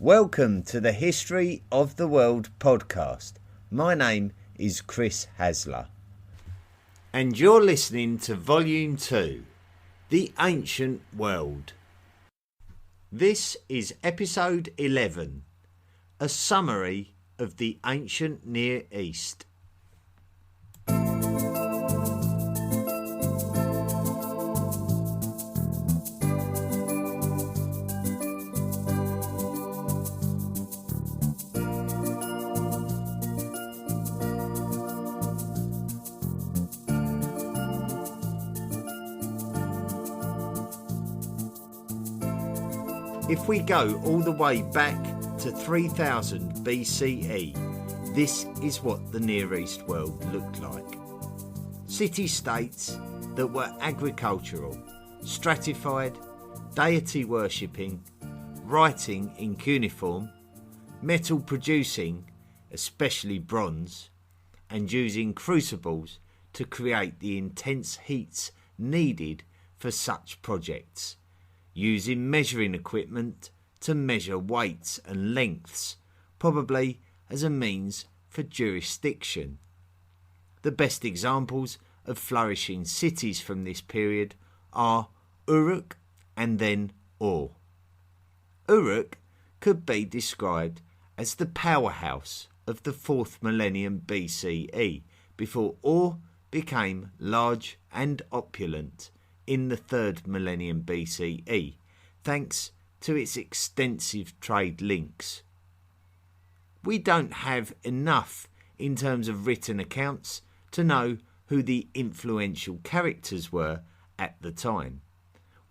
Welcome to the History of the World podcast. My name is Chris Hasler. And you're listening to Volume 2, The Ancient World. This is Episode 11, a summary of the ancient Near East. If we go all the way back to 3000 BCE, this is what the Near East world looked like. City-states that were agricultural, stratified, deity worshipping, writing in cuneiform, metal producing, especially bronze, and using crucibles to create the intense heats needed for such projects, using measuring equipment to measure weights and lengths, probably as a means for jurisdiction. The best examples of flourishing cities from this period are Uruk and then Ur. Uruk could be described as the powerhouse of the 4th millennium BCE, before Ur became large and opulent in the 3rd millennium BCE, thanks to its extensive trade links. We don't have enough in terms of written accounts to know who the influential characters were at the time.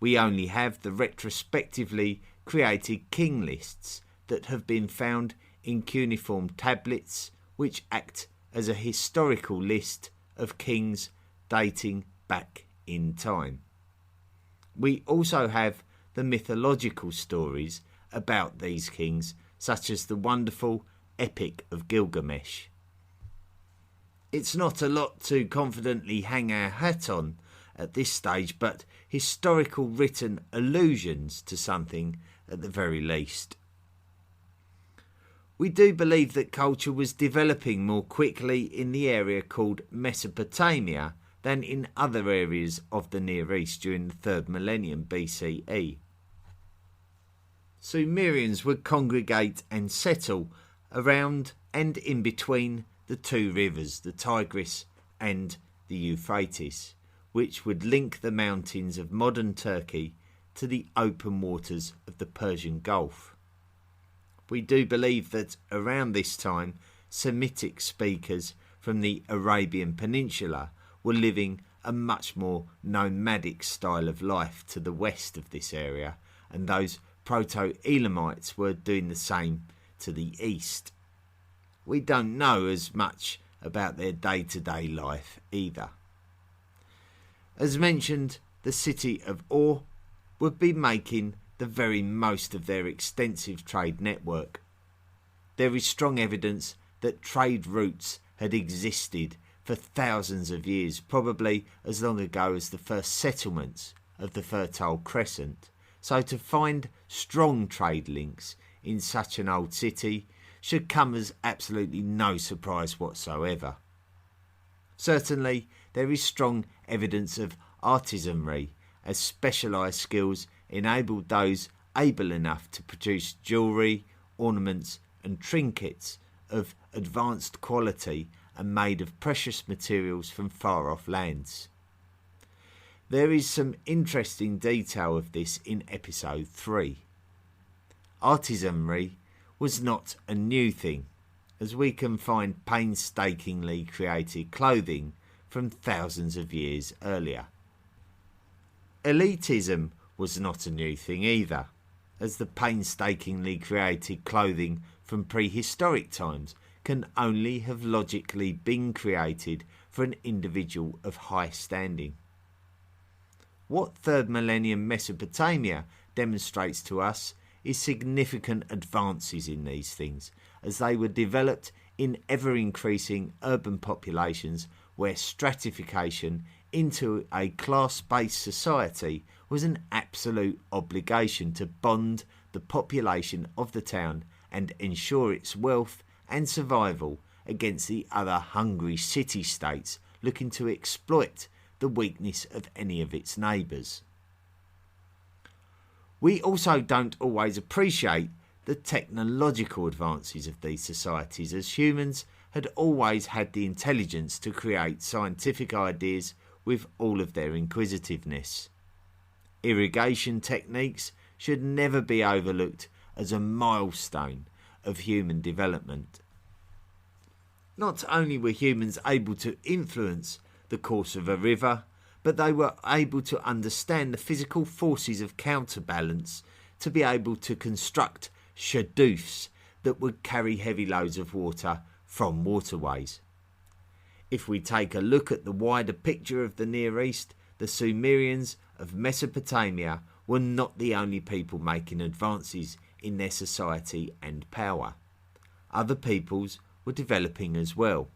We only have the retrospectively created king lists that have been found in cuneiform tablets, which act as a historical list of kings dating back in time. We also have the mythological stories about these kings, such as the wonderful Epic of Gilgamesh. It's not a lot to confidently hang our hat on at this stage, but historical written allusions to something at the very least. We do believe that culture was developing more quickly in the area called Mesopotamia than in other areas of the Near East during the 3rd millennium BCE. Sumerians would congregate and settle around and in between the two rivers, the Tigris and the Euphrates, which would link the mountains of modern Turkey to the open waters of the Persian Gulf. We do believe that around this time, Semitic speakers from the Arabian Peninsula were living a much more nomadic style of life to the west of this area, and those Proto-Elamites were doing the same to the east. We don't know as much about their day-to-day life either. As mentioned, the city of Ur would be making the very most of their extensive trade network. There is strong evidence that trade routes had existed for thousands of years, probably as long ago as the first settlements of the Fertile Crescent. So to find strong trade links in such an old city should come as absolutely no surprise whatsoever. Certainly, there is strong evidence of artisanry, as specialised skills enabled those able enough to produce jewellery, ornaments and trinkets of advanced quality and made of precious materials from far-off lands. There is some interesting detail of this in episode 3. Artisanry was not a new thing, as we can find painstakingly created clothing from thousands of years earlier. Elitism was not a new thing either, as the painstakingly created clothing from prehistoric times can only have logically been created for an individual of high standing. What 3rd millennium Mesopotamia demonstrates to us is significant advances in these things, as they were developed in ever-increasing urban populations where stratification into a class-based society was an absolute obligation to bond the population of the town and ensure its wealth and survival against the other hungry city-states looking to exploit the weakness of any of its neighbours. We also don't always appreciate the technological advances of these societies, as humans had always had the intelligence to create scientific ideas with all of their inquisitiveness. Irrigation techniques should never be overlooked as a milestone of human development. Not only were humans able to influence the course of a river, but they were able to understand the physical forces of counterbalance to be able to construct shadoofs that would carry heavy loads of water from waterways. If we take a look at the wider picture of the Near East, the Sumerians of Mesopotamia were not the only people making advances in their society and power. Other peoples were developing as well.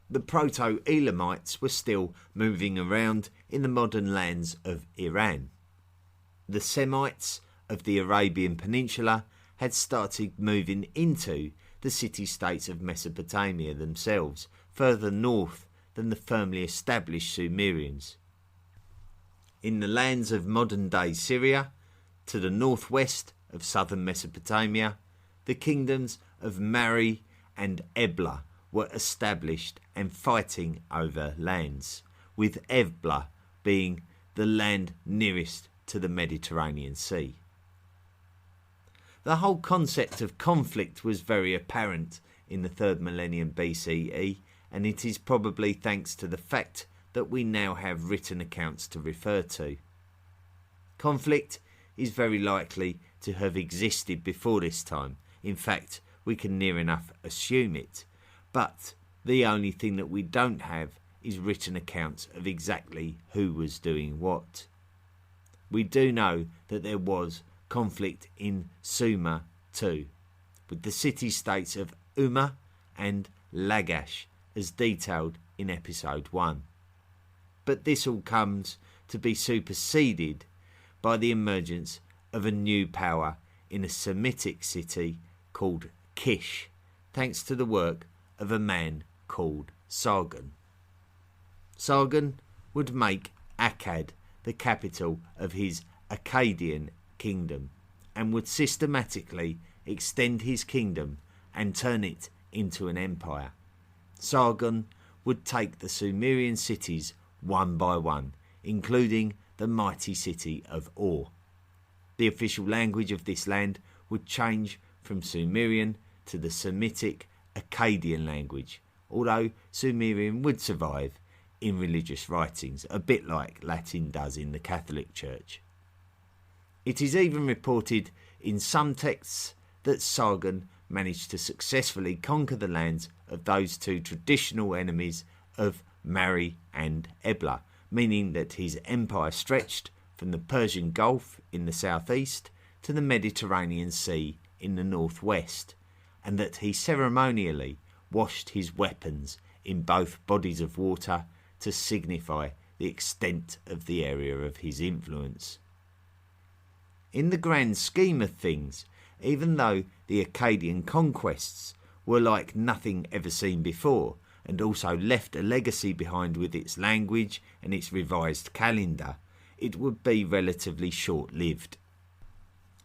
The Proto-Elamites were still moving around in the modern lands of Iran. The Semites of the Arabian Peninsula had started moving into the city-states of Mesopotamia themselves, further north than the firmly established Sumerians. In the lands of modern-day Syria, to the northwest of southern Mesopotamia, the kingdoms of Mari and Ebla were established and fighting over lands, with Ebla being the land nearest to the Mediterranean Sea. The whole concept of conflict was very apparent in the 3rd millennium BCE, and it is probably thanks to the fact that we now have written accounts to refer to. Conflict is very likely to have existed before this time. In fact, we can near enough assume it. But the only thing that we don't have is written accounts of exactly who was doing what. We do know that there was conflict in Sumer too, with the city-states of Umma and Lagash as detailed in episode 1. But this all comes to be superseded by the emergence of a new power in a Semitic city called Kish, thanks to the work of a man called Sargon. Sargon would make Akkad the capital of his Akkadian kingdom and would systematically extend his kingdom and turn it into an empire. Sargon would take the Sumerian cities one by one, including the mighty city of Ur. The official language of this land would change from Sumerian to the Semitic Akkadian language, although Sumerian would survive in religious writings, a bit like Latin does in the Catholic Church. It is even reported in some texts that Sargon managed to successfully conquer the lands of those two traditional enemies of Mari and Ebla, meaning that his empire stretched from the Persian Gulf in the southeast to the Mediterranean Sea in the northwest, and that he ceremonially washed his weapons in both bodies of water to signify the extent of the area of his influence. In the grand scheme of things, even though the Akkadian conquests were like nothing ever seen before, and also left a legacy behind with its language and its revised calendar, it would be relatively short-lived.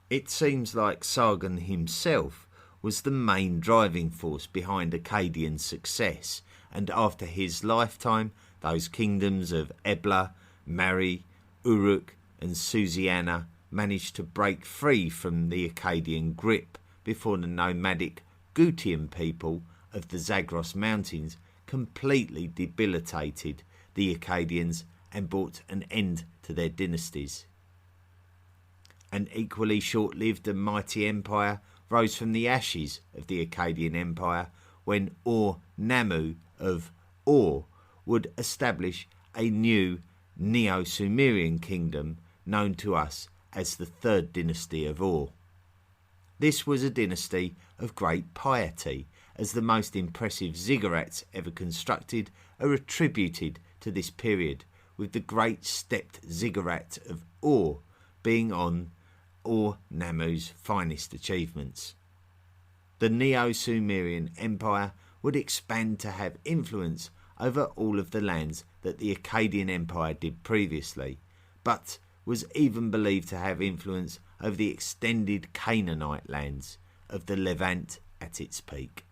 It seems like Sargon himself was the main driving force behind Akkadian success, and after his lifetime, those kingdoms of Ebla, Mari, Uruk and Susiana managed to break free from the Akkadian grip before the nomadic Gutian people of the Zagros Mountains completely debilitated the Akkadians and brought an end to their dynasties. An equally short-lived and mighty empire rose from the ashes of the Akkadian Empire when Ur-Nammu of Ur would establish a new Neo-Sumerian kingdom known to us as the Third Dynasty of Ur. This was a dynasty of great piety, as the most impressive ziggurats ever constructed are attributed to this period, with the great stepped ziggurat of Ur being on Ur-Nammu's finest achievements. The Neo-Sumerian Empire would expand to have influence over all of the lands that the Akkadian Empire did previously, but was even believed to have influence over the extended Canaanite lands of the Levant at its peak.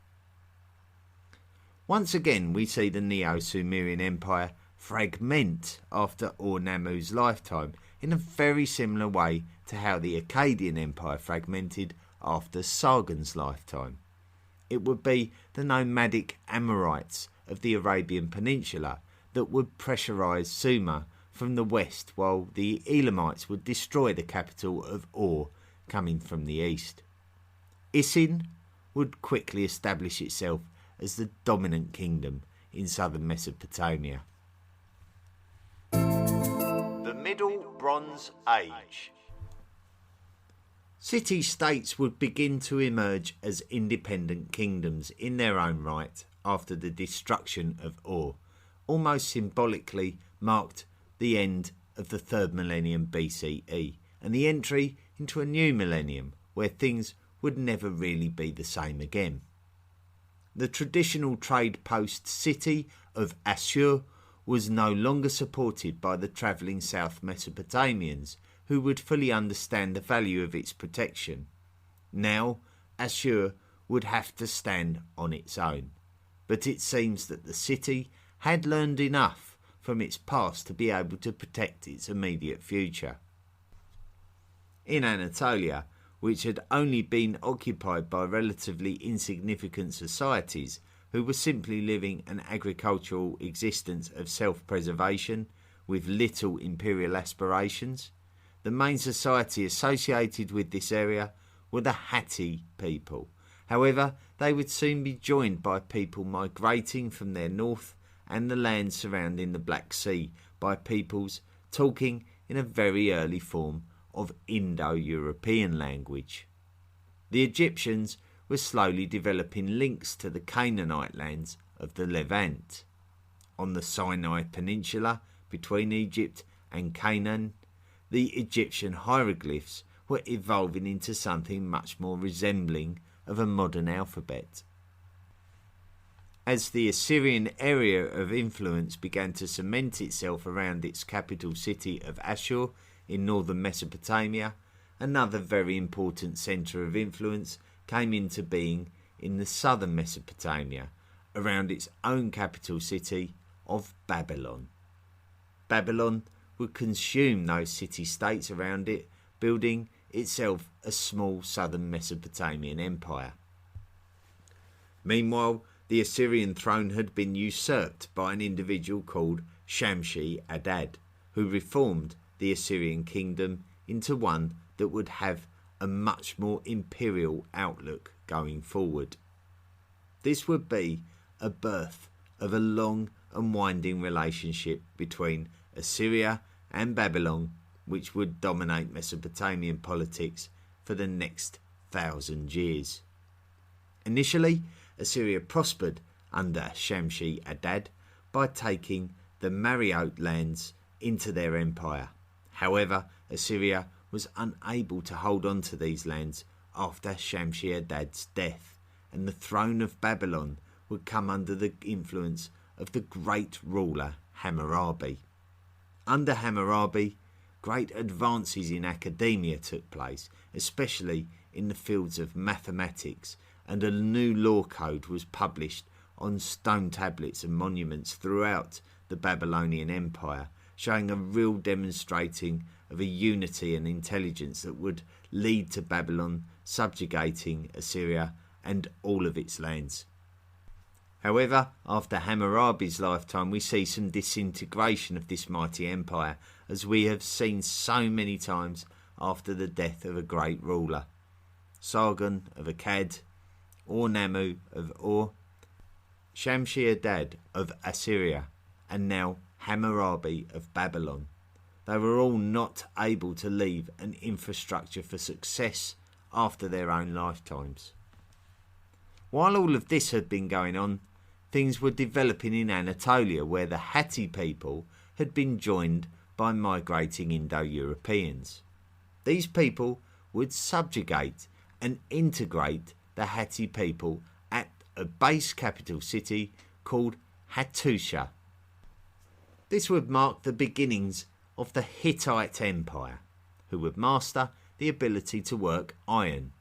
Once again, we see the Neo-Sumerian Empire fragment after Ur-Nammu's lifetime in a very similar way to how the Akkadian Empire fragmented after Sargon's lifetime. It would be the nomadic Amorites of the Arabian Peninsula that would pressurise Sumer from the west, while the Elamites would destroy the capital of Ur coming from the east. Isin would quickly establish itself as the dominant kingdom in southern Mesopotamia. The Middle Bronze Age. City-states would begin to emerge as independent kingdoms in their own right after the destruction of Ur, almost symbolically marked the end of the 3rd millennium BCE and the entry into a new millennium where things would never really be the same again. The traditional trade post city of Ashur was no longer supported by the travelling South Mesopotamians who would fully understand the value of its protection. Now Ashur would have to stand on its own, but it seems that the city had learned enough from its past to be able to protect its immediate future. In Anatolia, which had only been occupied by relatively insignificant societies who were simply living an agricultural existence of self-preservation with little imperial aspirations, the main society associated with this area were the Hatti people. However, they would soon be joined by people migrating from their north and the land surrounding the Black Sea by peoples talking in a very early form of Indo-European language. The Egyptians were slowly developing links to the Canaanite lands of the Levant. On the Sinai Peninsula between Egypt and Canaan, the Egyptian hieroglyphs were evolving into something much more resembling of a modern alphabet. As the Assyrian area of influence began to cement itself around its capital city of Ashur in northern Mesopotamia, another very important centre of influence came into being in the southern Mesopotamia, around its own capital city of Babylon. Babylon would consume those city-states around it, building itself a small southern Mesopotamian empire. Meanwhile, the Assyrian throne had been usurped by an individual called Shamshi-Adad, who reformed the Assyrian kingdom into one that would have a much more imperial outlook going forward. This would be a birth of a long and winding relationship between Assyria and Babylon, which would dominate Mesopotamian politics for the next 1,000 years. Initially, Assyria prospered under Shamshi-Adad by taking the Mariote lands into their empire. However, Assyria was unable to hold on to these lands after Shamshi-Adad's death, and the throne of Babylon would come under the influence of the great ruler Hammurabi. Under Hammurabi, great advances in academia took place, especially in the fields of mathematics, and a new law code was published on stone tablets and monuments throughout the Babylonian Empire, showing a real demonstrating of a unity and intelligence that would lead to Babylon subjugating Assyria and all of its lands. However, after Hammurabi's lifetime, we see some disintegration of this mighty empire, as we have seen so many times after the death of a great ruler. Sargon of Akkad, Ur-Nammu of Ur, Shamshi-Adad of Assyria, and now Hammurabi of Babylon. They were all not able to leave an infrastructure for success after their own lifetimes. While all of this had been going on, things were developing in Anatolia, where the Hatti people had been joined by migrating Indo-Europeans. These people would subjugate and integrate the Hatti people at a base capital city called Hattusha. This would mark the beginnings of the Hittite Empire, who would master the ability to work iron,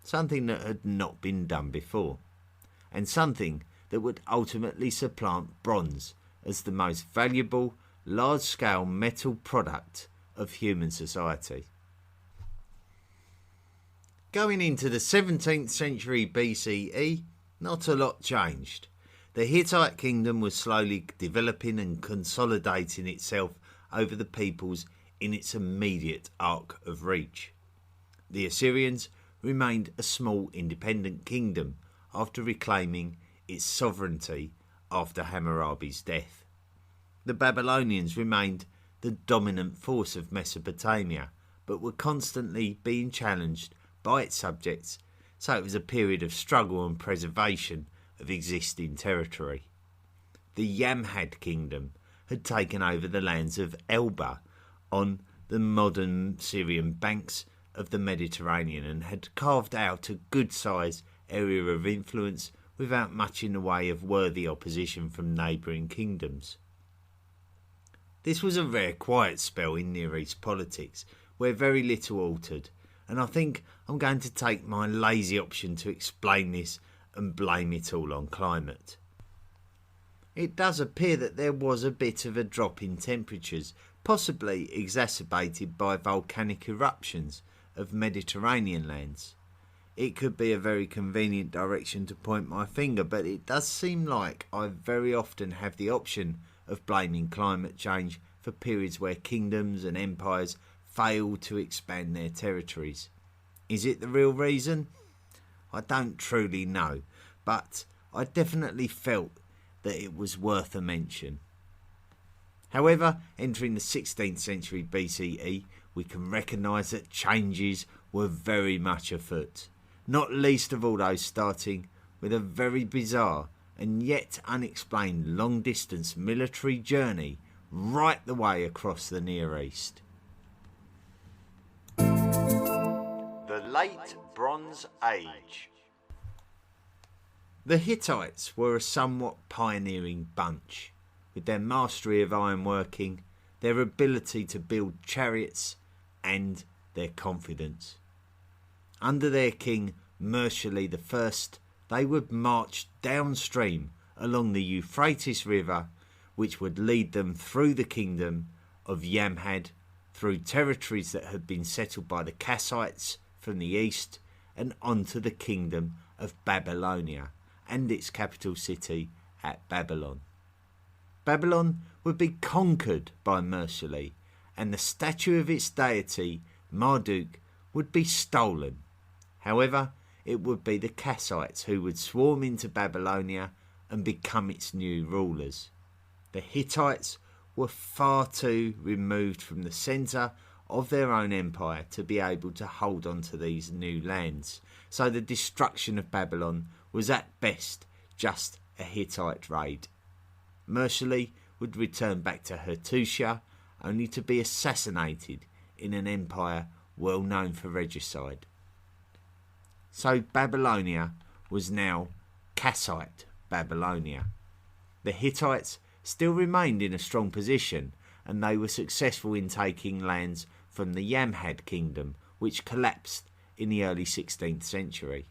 something that had not been done before, and something that would ultimately supplant bronze as the most valuable large-scale metal product of human society. Going into the 17th century BCE, not a lot changed. The Hittite kingdom was slowly developing and consolidating itself over the peoples in its immediate arc of reach. The Assyrians remained a small independent kingdom after reclaiming its sovereignty after Hammurabi's death. The Babylonians remained the dominant force of Mesopotamia, but were constantly being challenged by its subjects, so it was a period of struggle and preservation of existing territory. The Yamhad kingdom had taken over the lands of Elba on the modern Syrian banks of the Mediterranean and had carved out a good-sized area of influence without much in the way of worthy opposition from neighbouring kingdoms. This was a rare quiet spell in Near East politics, where very little altered, and I think I'm going to take my lazy option to explain this and blame it all on climate. It does appear that there was a bit of a drop in temperatures, possibly exacerbated by volcanic eruptions of Mediterranean lands. It could be a very convenient direction to point my finger, but it does seem like I very often have the option of blaming climate change for periods where kingdoms and empires fail to expand their territories. Is it the real reason? I don't truly know, but I definitely felt that it was worth a mention. However, entering the 16th century BCE, we can recognise that changes were very much afoot, not least of all those starting with a very bizarre and yet unexplained long-distance military journey right the way across the Near East. The Late Bronze Age. The Hittites were a somewhat pioneering bunch, with their mastery of ironworking, their ability to build chariots, and their confidence. Under their king Mursili I, they would march downstream along the Euphrates River, which would lead them through the kingdom of Yamhad, through territories that had been settled by the Kassites from the east, and onto the kingdom of Babylonia and its capital city at Babylon. Babylon would be conquered by Mursili, and the statue of its deity, Marduk, would be stolen. However, it would be the Kassites who would swarm into Babylonia and become its new rulers. The Hittites were far too removed from the centre of their own empire to be able to hold on to these new lands, so the destruction of Babylon was at best just a Hittite raid. Mursili would return back to Hattusha, only to be assassinated in an empire well known for regicide. So Babylonia was now Kassite Babylonia. The Hittites still remained in a strong position, and they were successful in taking lands from the Yamhad kingdom, which collapsed in the early 16th century.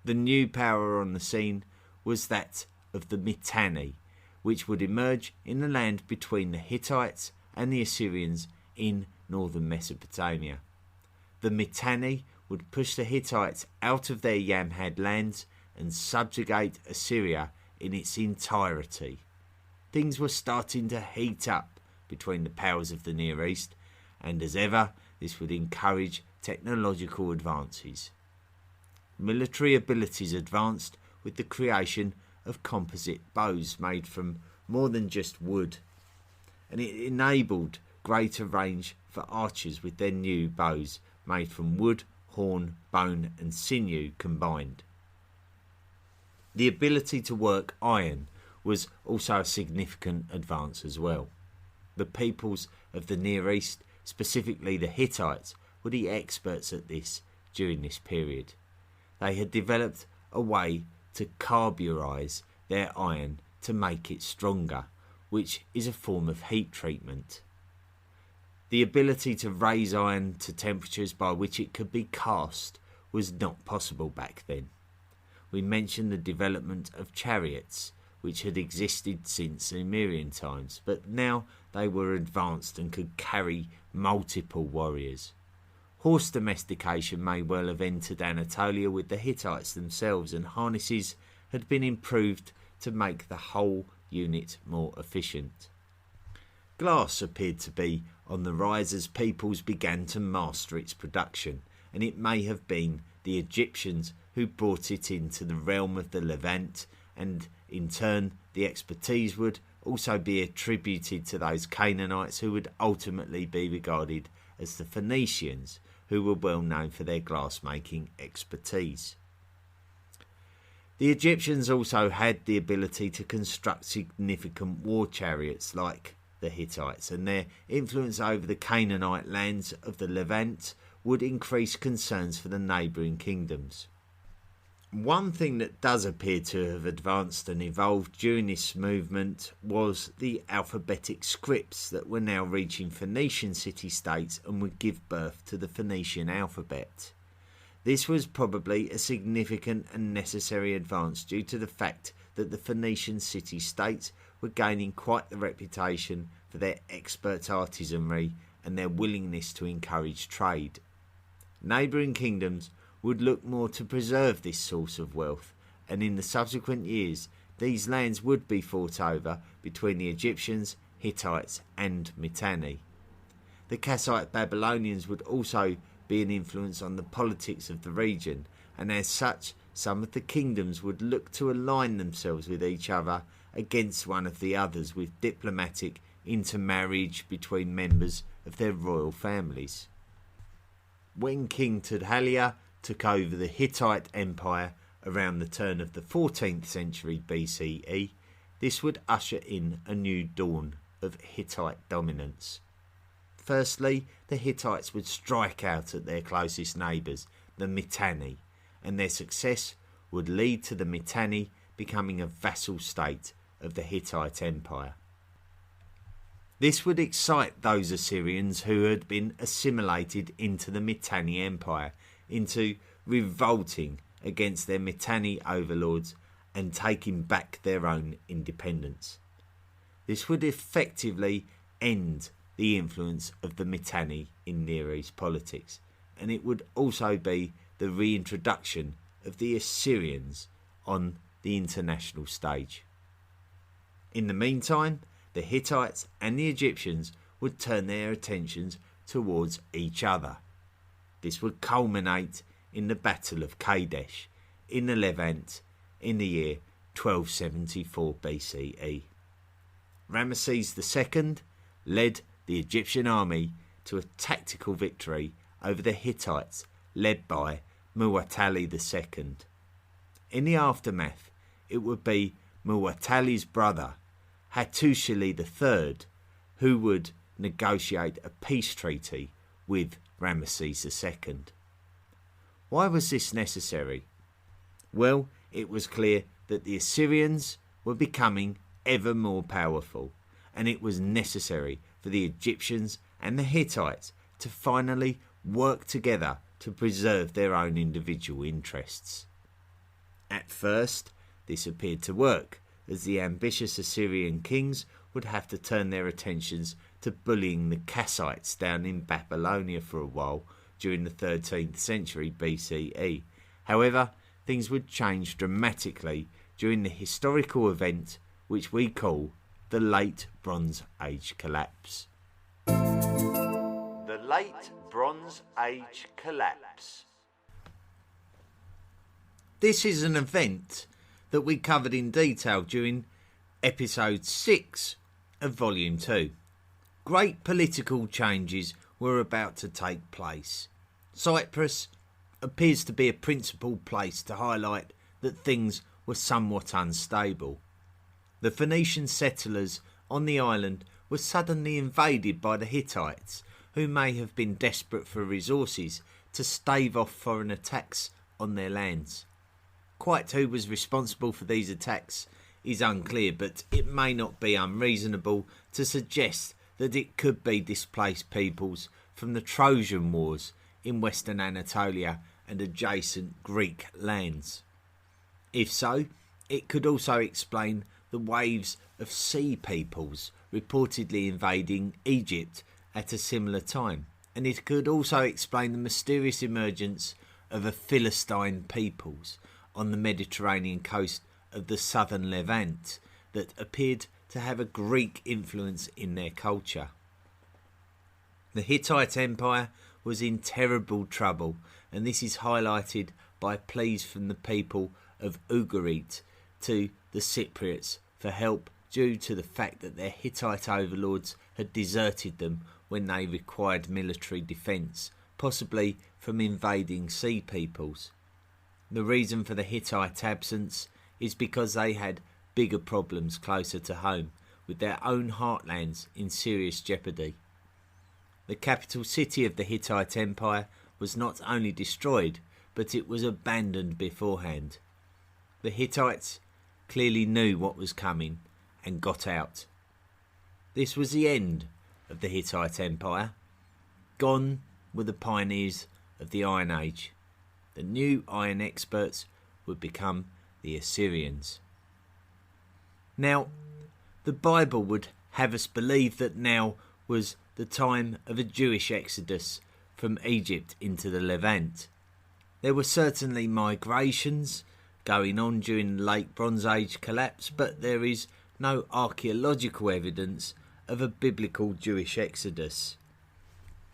The new power on the scene was that of the Mitanni, which would emerge in the land between the Hittites and the Assyrians in northern Mesopotamia. The Mitanni would push the Hittites out of their Yamhad lands and subjugate Assyria in its entirety. Things were starting to heat up between the powers of the Near East, and as ever, this would encourage technological advances. Military abilities advanced with the creation of composite bows made from more than just wood, and it enabled greater range for archers with their new bows made from wood, horn, bone and sinew combined. The ability to work iron was also a significant advance as well. The peoples of the Near East, specifically the Hittites, were the experts at this during this period. They had developed a way to carburise their iron to make it stronger, which is a form of heat treatment. The ability to raise iron to temperatures by which it could be cast was not possible back then. We mentioned the development of chariots, which had existed since Sumerian times, but now they were advanced and could carry multiple warriors. Horse domestication may well have entered Anatolia with the Hittites themselves, and harnesses had been improved to make the whole unit more efficient. Glass appeared to be on the rise as peoples began to master its production, and it may have been the Egyptians who brought it into the realm of the Levant, and in turn the expertise would also be attributed to those Canaanites who would ultimately be regarded as the Phoenicians, who were well known for their glass-making expertise. The Egyptians also had the ability to construct significant war chariots like the Hittites, and their influence over the Canaanite lands of the Levant would increase concerns for the neighbouring kingdoms. One thing that does appear to have advanced and evolved during this movement was the alphabetic scripts that were now reaching Phoenician city-states and would give birth to the Phoenician alphabet. This was probably a significant and necessary advance due to the fact that the Phoenician city-states were gaining quite the reputation for their expert artisanry and their willingness to encourage trade. Neighbouring kingdoms would look more to preserve this source of wealth, and in the subsequent years these lands would be fought over between the Egyptians, Hittites and Mitanni. The Kassite Babylonians would also be an influence on the politics of the region, and as such some of the kingdoms would look to align themselves with each other against one of the others with diplomatic intermarriage between members of their royal families. When King Tudhaliya took over the Hittite Empire around the turn of the 14th century BCE, this would usher in a new dawn of Hittite dominance. Firstly, the Hittites would strike out at their closest neighbours, the Mitanni, and their success would lead to the Mitanni becoming a vassal state of the Hittite Empire. This would excite those Assyrians who had been assimilated into the Mitanni Empire into revolting against their Mitanni overlords and taking back their own independence. This would effectively end the influence of the Mitanni in Near East politics, and it would also be the reintroduction of the Assyrians on the international stage. In the meantime, the Hittites and the Egyptians would turn their attentions towards each other. This would culminate in the Battle of Kadesh in the Levant in the year 1274 BCE. Ramesses II led the Egyptian army to a tactical victory over the Hittites led by Muwatalli II. In the aftermath, it would be Muwatalli's brother, Hattusili III, who would negotiate a peace treaty with Ramesses II. Why was this necessary? Well, it was clear that the Assyrians were becoming ever more powerful, and it was necessary for the Egyptians and the Hittites to finally work together to preserve their own individual interests. At first, this appeared to work, as the ambitious Assyrian kings would have to turn their attentions to bullying the Kassites down in Babylonia for a while during the 13th century BCE. However, things would change dramatically during the historical event which we call the Late Bronze Age Collapse. The Late Bronze Age Collapse. This is an event that we covered in detail during episode 6 of volume 2. Great political changes were about to take place. Cyprus appears to be a principal place to highlight that things were somewhat unstable. The Phoenician settlers on the island were suddenly invaded by the Hittites, who may have been desperate for resources to stave off foreign attacks on their lands. Quite who was responsible for these attacks is unclear, but it may not be unreasonable to suggest that it could be displaced peoples from the Trojan Wars in western Anatolia and adjacent Greek lands. If so, it could also explain the waves of sea peoples reportedly invading Egypt at a similar time, and it could also explain the mysterious emergence of a Philistine peoples on the Mediterranean coast of the southern Levant that appeared to have a Greek influence in their culture. The Hittite Empire was in terrible trouble, and this is highlighted by pleas from the people of Ugarit to the Cypriots for help due to the fact that their Hittite overlords had deserted them when they required military defence, possibly from invading sea peoples. The reason for the Hittite absence is because they had bigger problems closer to home, with their own heartlands in serious jeopardy. The capital city of the Hittite Empire was not only destroyed, but it was abandoned beforehand. The Hittites clearly knew what was coming and got out. This was the end of the Hittite Empire. Gone were the pioneers of the Iron Age. The new iron experts would become the Assyrians. Now, the Bible would have us believe that now was the time of a Jewish exodus from Egypt into the Levant. There were certainly migrations going on during the late Bronze Age collapse, but there is no archaeological evidence of a biblical Jewish exodus.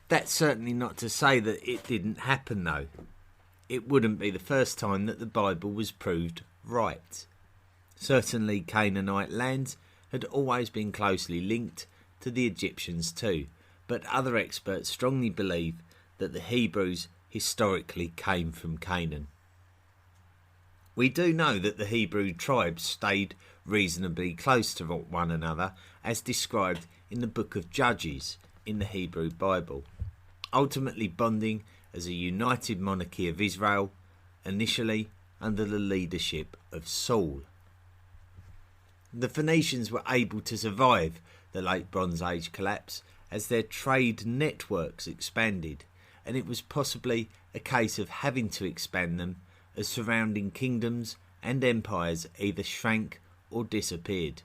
That's certainly not to say that it didn't happen though. It wouldn't be the first time that the Bible was proved right. Certainly Canaanite lands had always been closely linked to the Egyptians too, but other experts strongly believe that the Hebrews historically came from Canaan. We do know that the Hebrew tribes stayed reasonably close to one another, as described in the book of Judges in the Hebrew Bible, ultimately bonding as a united monarchy of Israel, initially under the leadership of Saul. The Phoenicians were able to survive the late Bronze Age collapse as their trade networks expanded, and it was possibly a case of having to expand them as surrounding kingdoms and empires either shrank or disappeared.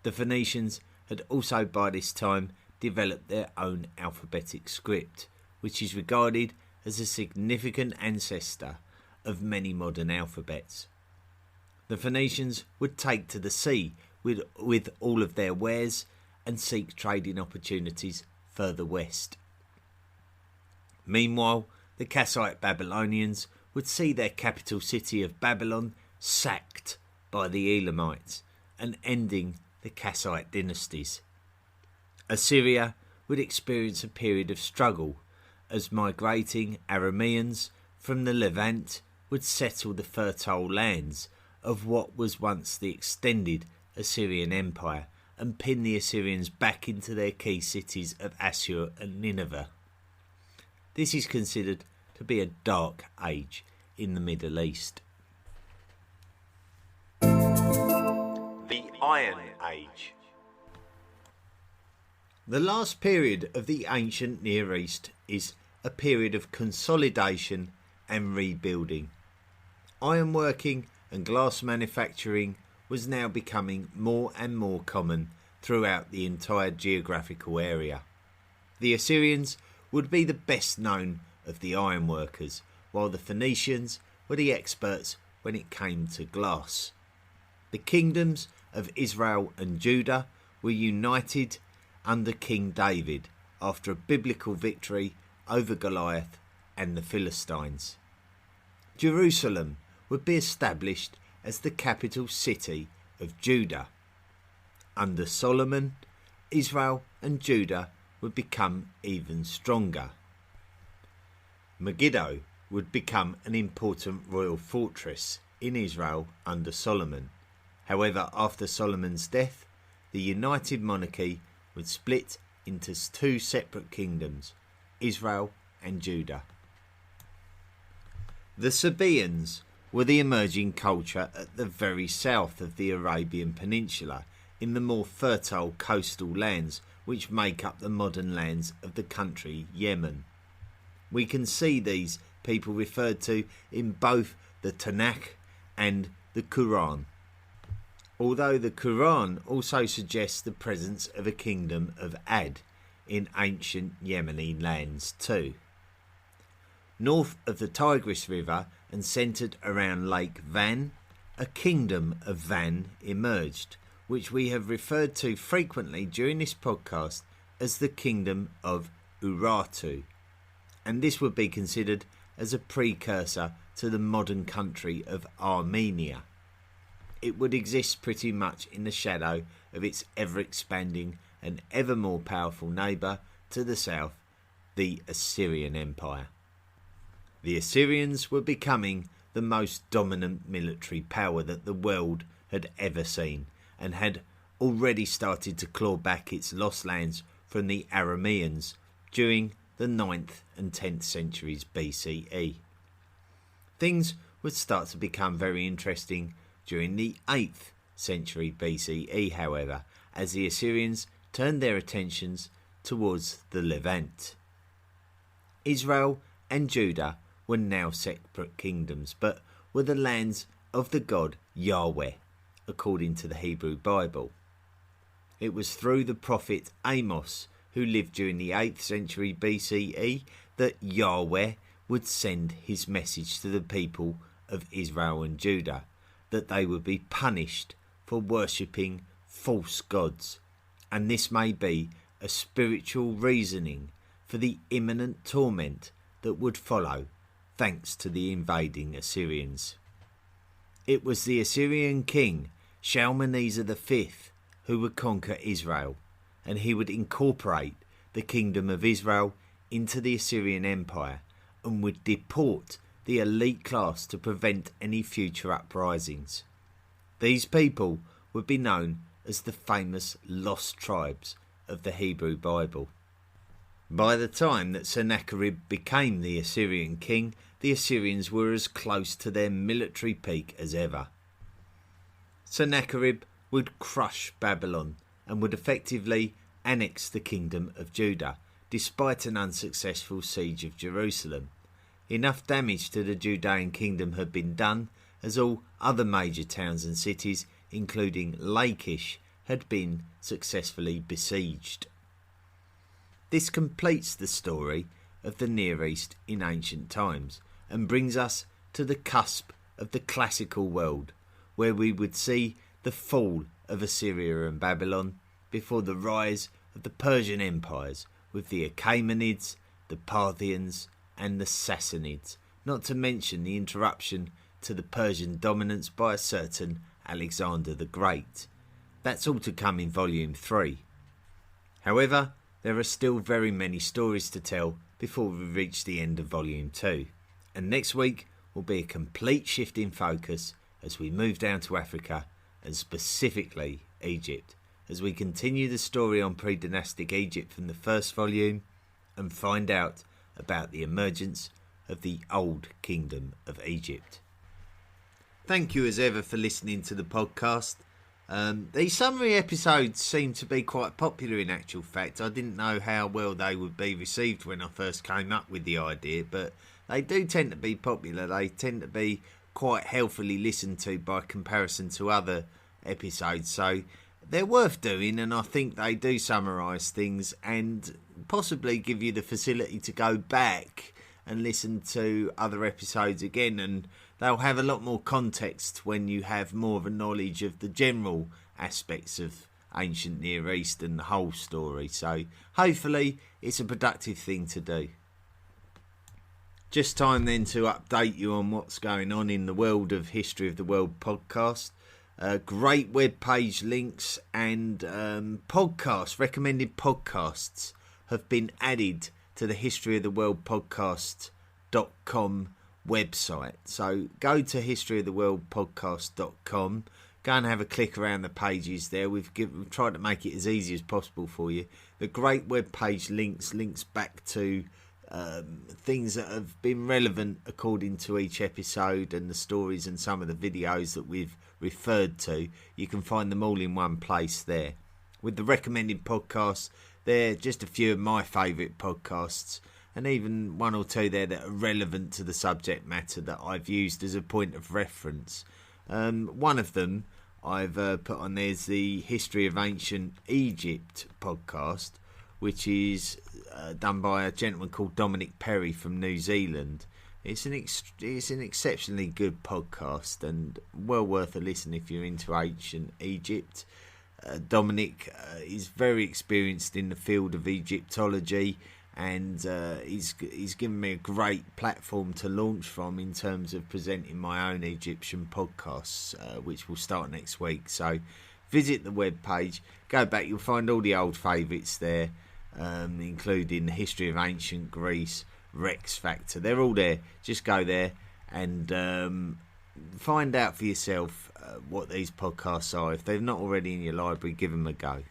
The Phoenicians had also by this time developed their own alphabetic script, which is regarded as a significant ancestor of many modern alphabets. The Phoenicians would take to the sea with all of their wares and seek trading opportunities further west. Meanwhile, the Kassite Babylonians would see their capital city of Babylon sacked by the Elamites and ending the Kassite dynasties. Assyria would experience a period of struggle as migrating Arameans from the Levant would settle the fertile lands of what was once the extended Assyrian Empire and pin the Assyrians back into their key cities of Assur and Nineveh. This is considered to be a dark age in the Middle East. The Iron Age. The last period of the ancient Near East is a period of consolidation and rebuilding. Ironworking and glass manufacturing was now becoming more and more common throughout the entire geographical area. The Assyrians would be the best known of the ironworkers, while the Phoenicians were the experts when it came to glass. The kingdoms of Israel and Judah were united under King David after a biblical victory over Goliath and the Philistines. Jerusalem would be established as the capital city of Judah. Under Solomon, Israel and Judah would become even stronger. Megiddo would become an important royal fortress in Israel under Solomon. However, after Solomon's death, the united monarchy would split into two separate kingdoms, Israel and Judah. The Sabaeans were the emerging culture at the very south of the Arabian Peninsula, in the more fertile coastal lands which make up the modern lands of the country Yemen. We can see these people referred to in both the Tanakh and the Quran, although the Quran also suggests the presence of a kingdom of Ad in ancient Yemeni lands too. North of the Tigris River and centred around Lake Van, a kingdom of Van emerged, which we have referred to frequently during this podcast as the Kingdom of Urartu, and this would be considered as a precursor to the modern country of Armenia. It would exist pretty much in the shadow of its ever-expanding and ever more powerful neighbour to the south, the Assyrian Empire. The Assyrians were becoming the most dominant military power that the world had ever seen, and had already started to claw back its lost lands from the Arameans during the 9th and 10th centuries BCE. Things would start to become very interesting during the 8th century BCE, however, as the Assyrians turned their attentions towards the Levant. Israel and Judah were now separate kingdoms, but were the lands of the god Yahweh, according to the Hebrew Bible. It was through the prophet Amos, who lived during the 8th century BCE, that Yahweh would send his message to the people of Israel and Judah, that they would be punished for worshipping false gods, and this may be a spiritual reasoning for the imminent torment that would follow, thanks to the invading Assyrians. It was the Assyrian king Shalmaneser V who would conquer Israel, and he would incorporate the kingdom of Israel into the Assyrian Empire and would deport the elite class to prevent any future uprisings. These people would be known as the famous lost tribes of the Hebrew Bible. By the time that Sennacherib became the Assyrian king, the Assyrians were as close to their military peak as ever. Sennacherib would crush Babylon and would effectively annex the kingdom of Judah, despite an unsuccessful siege of Jerusalem. Enough damage to the Judean kingdom had been done, as all other major towns and cities, including Lachish, had been successfully besieged. This completes the story of the Near East in ancient times and brings us to the cusp of the classical world, where we would see the fall of Assyria and Babylon before the rise of the Persian empires with the Achaemenids, the Parthians and the Sassanids, not to mention the interruption to the Persian dominance by a certain Alexander the Great. That's all to come in Volume 3. However, there are still very many stories to tell before we reach the end of Volume 2, and next week will be a complete shift in focus as we move down to Africa, and specifically Egypt, as we continue the story on pre-dynastic Egypt from the first volume and find out about the emergence of the Old Kingdom of Egypt. Thank you as ever for listening to the podcast. These summary episodes seem to be quite popular in actual fact. I didn't know how well they would be received when I first came up with the idea, but they do tend to be popular. They tend to be quite healthily listened to by comparison to other episodes, so they're worth doing, and I think they do summarise things and possibly give you the facility to go back and listen to other episodes again, and they'll have a lot more context when you have more of a knowledge of the general aspects of ancient Near East and the whole story. So hopefully it's a productive thing to do. Just time then to update you on what's going on in the world of History of the World podcast. Great web page links and recommended podcasts have been added to the History of the World podcast.com website. So go to historyoftheworldpodcast.com, go and have a click around the pages there. We've tried to make it as easy as possible for you. The great web page links back to things that have been relevant according to each episode, and the stories and some of the videos that we've referred to. You can find them all in one place there. With the recommended podcasts, they're just a few of my favourite podcasts, and even one or two there that are relevant to the subject matter that I've used as a point of reference. One of them I've put on there is the History of Ancient Egypt podcast, which is done by a gentleman called Dominic Perry from New Zealand. It's an exceptionally good podcast and well worth a listen if you're into ancient Egypt. Dominic is very experienced in the field of Egyptology, and he's given me a great platform to launch from in terms of presenting my own Egyptian podcasts, which will start next week. So visit the webpage, go back, you'll find all the old favourites there, including the History of Ancient Greece, Rex Factor. They're all there. Just go there and find out for yourself what these podcasts are. If they're not already in your library, give them a go.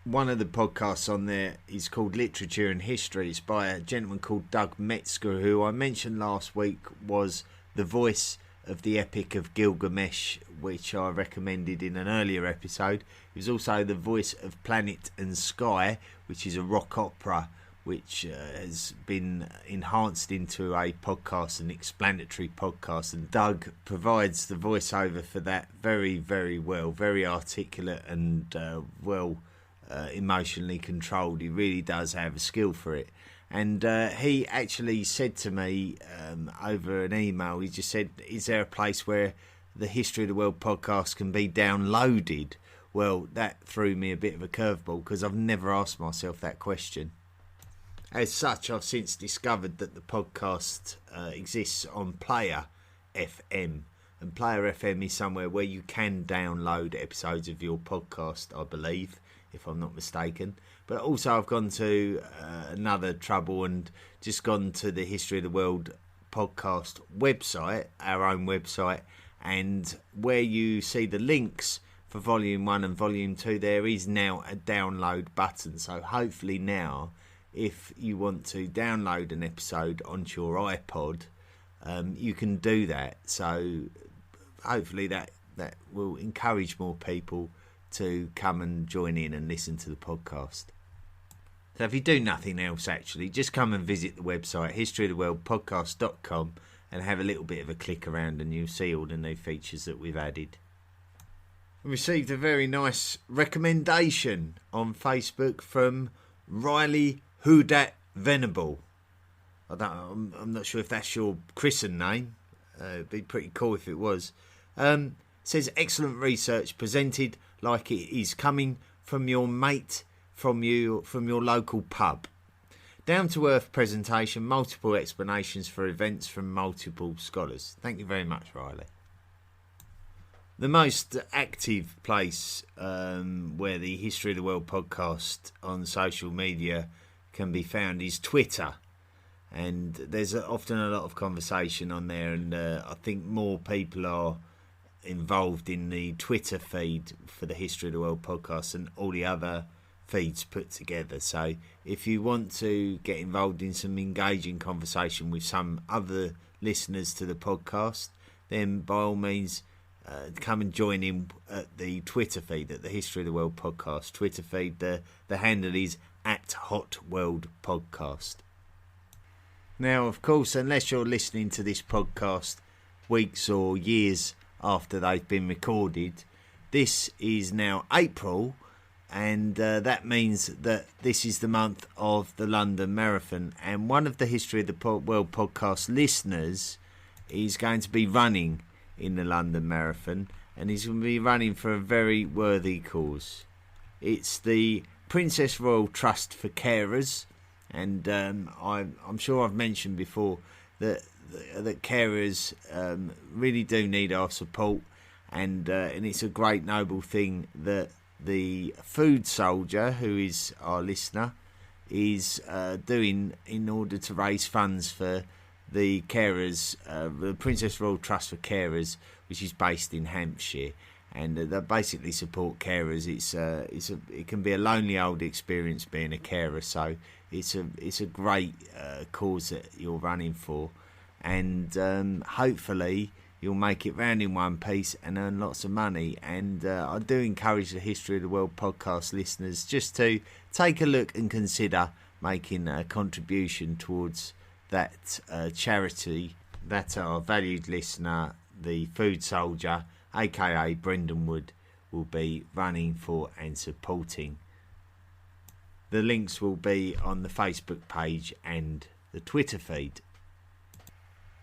One of the podcasts on there is called Literature and History. It's by a gentleman called Doug Metzger, who I mentioned last week was the voice of the Epic of Gilgamesh, which I recommended in an earlier episode. He was also the voice of Planet and Sky, which is a rock opera which has been enhanced into a podcast, an explanatory podcast, and Doug provides the voiceover for that very, very well, very articulate and emotionally controlled. He really does have a skill for it. And he actually said to me over an email, he just said, is there a place where the History of the World podcast can be downloaded? Well, that threw me a bit of a curveball because I've never asked myself that question. As such, I've since discovered that the podcast exists on Player FM. And Player FM is somewhere where you can download episodes of your podcast, I believe, if I'm not mistaken. But also I've gone to another trouble and just gone to the History of the World podcast website, our own website, and where you see the links for Volume 1 and Volume 2, there is now a download button. So hopefully now, if you want to download an episode onto your iPod, you can do that. So hopefully that will encourage more people to come and join in and listen to the podcast. So if you do nothing else, actually, just come and visit the website, historyoftheworldpodcast.com, and have a little bit of a click around and you'll see all the new features that we've added. We received a very nice recommendation on Facebook from Riley Hudat Venable. I'm not sure if that's your christened name. It'd be pretty cool if it was. Says excellent research presented like it is coming from your mate from your local pub. Down to earth presentation, multiple explanations for events from multiple scholars. Thank you very much, Riley. The most active place where the History of the World podcast on social media can be found is Twitter, and there's often a lot of conversation on there, and I think more people are involved in the Twitter feed for the History of the World podcast than all the other feeds put together. So if you want to get involved in some engaging conversation with some other listeners to the podcast, then by all means come and join in at the Twitter feed, at the History of the World podcast Twitter feed. The handle is @HotWorldPodcast. Now, of course, unless you're listening to this podcast weeks or years after they've been recorded, this is now April, and that means that this is the month of the London Marathon, and one of the History of the World podcast listeners is going to be running in the London Marathon, and he's going to be running for a very worthy cause. It's the Princess Royal Trust for Carers, and I'm sure I've mentioned before that carers really do need our support, and it's a great noble thing that the food soldier, who is our listener, is doing in order to raise funds for the carers, the Princess Royal Trust for Carers, which is based in Hampshire, and they basically support carers. It can be a lonely old experience being a carer, so it's a great cause that you're running for, and hopefully you'll make it round in one piece and earn lots of money. And I do encourage the History of the World podcast listeners just to take a look and consider making a contribution towards that charity that our valued listener, the Food Soldier, aka Brendan Wood, will be running for and supporting. The links will be on the Facebook page and the Twitter feed.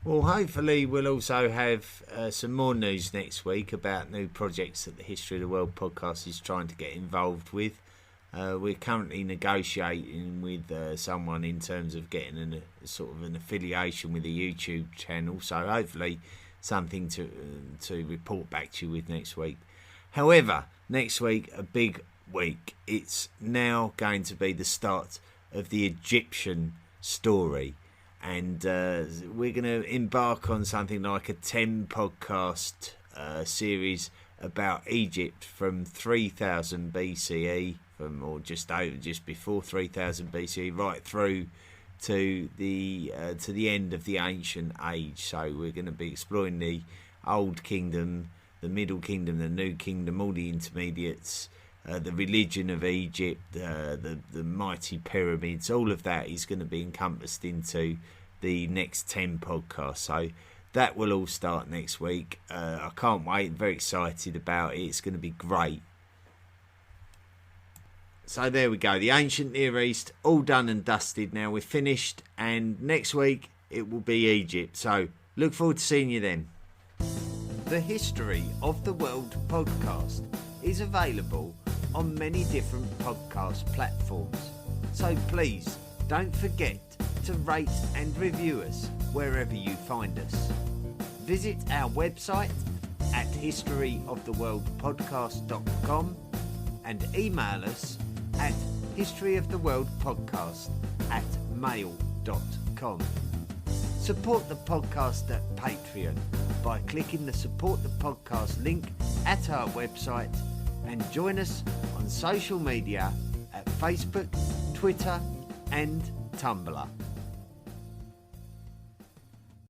Well, hopefully we'll also have some more news next week about new projects that the History of the World podcast is trying to get involved with. We're currently negotiating with someone in terms of getting a sort of an affiliation with a YouTube channel, so hopefully something to report back to you with next week. However, next week, a big week. It's now going to be the start of the Egyptian story. And we're going to embark on something like a 10 podcast series about Egypt from 3000 BCE, or just before 3000 BCE, right through to the end of the ancient age. So we're going to be exploring the Old Kingdom, the Middle Kingdom, the New Kingdom, all the intermediates, the religion of Egypt, the mighty pyramids. All of that is going to be encompassed into the next 10 podcasts. So that will all start next week. I can't wait. I'm very excited about it. It's going to be great. So there we go. The ancient Near East, all done and dusted now. We're finished. And next week, it will be Egypt. So look forward to seeing you then. The History of the World podcast is available on many different podcast platforms. So please don't forget to rate and review us wherever you find us. Visit our website at historyoftheworldpodcast.com and email us at historyoftheworldpodcast@mail.com. Support the podcast at Patreon by clicking the Support the Podcast link at our website, and join us on social media at Facebook, Twitter and Tumblr.